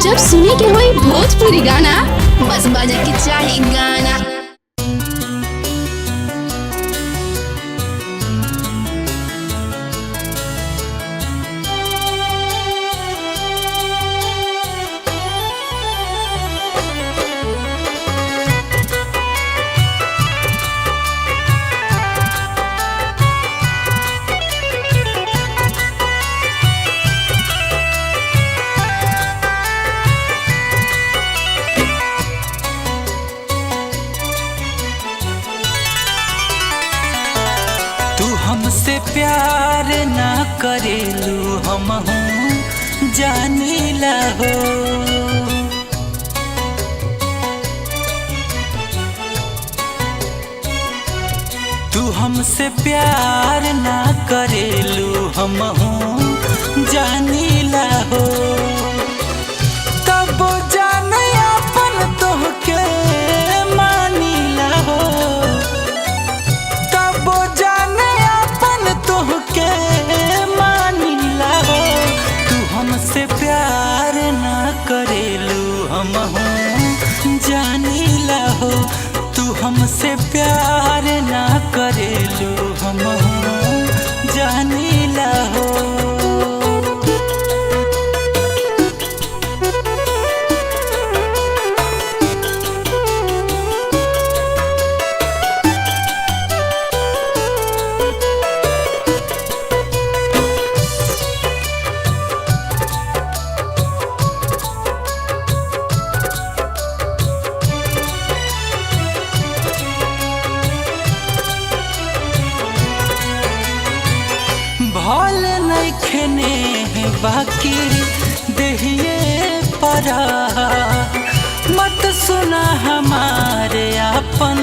जब सुने के होई भोजपुरी गाना, बस बजे के चाही गाना। तू हमसे प्यार ना करेलू हमहू जानीला हो। तू हमसे प्यार ना करेलू हमहू जानीला हो। तब जाने अपन तोहके मानीला हो। तब जाने अपन तोहके मानीला हो। तू हमसे प्यार ना करेलू हमहू जानीला हो। तू हमसे प्यार ना करेलू हमहू जानीला हो। भल नइखे बाकी देहिए परा। मत सुना हमारे अपन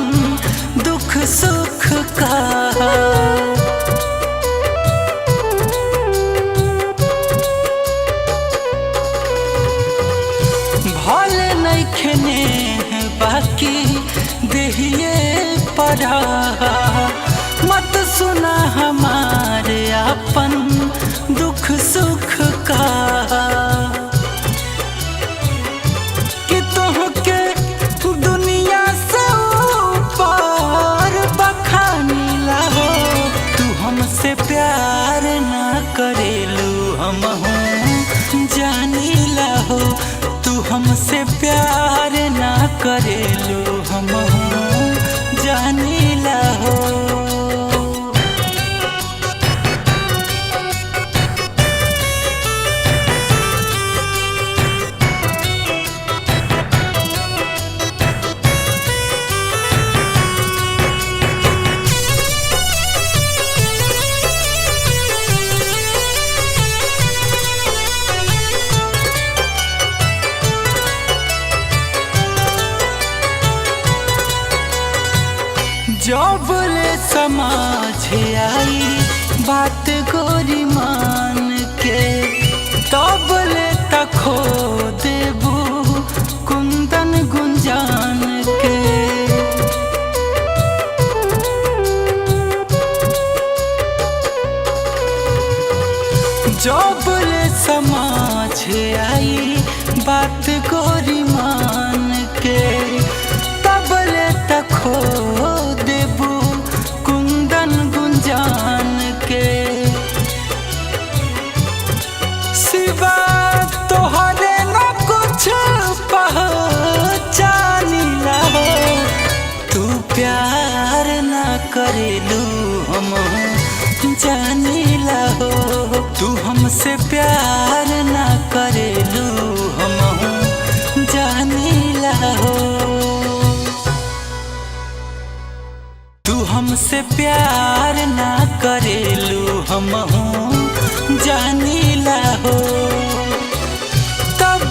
दुख सुख का। भल नइखे बाकी देहिए परा। मत सुना हमारे अपन दुख सुख का। कि तोहके दुनिया से ऊपर बखानीला हो। तू हमसे प्यार ना करेलू हमहू जानीला हो। तू हमसे प्यार ना करेलू हमहू जानीला हो। जब ले समझ आई बात गोरी मान के। तब ले तखो देबू कुंदन गुंजान के। जब ले समझ आई बात गोरी मान के। तब ले तखो देबू कुंदन गुंजान के। सिवा तोहरे न कुछ पहचानीला हो। तू प्यार ना करेलू हमहू जानीला हो। तू हमसे प्यार ना करेलू हमहू जानीला हो। तू हमसे प्यार ना करेलू हमहू जानीला हो। तब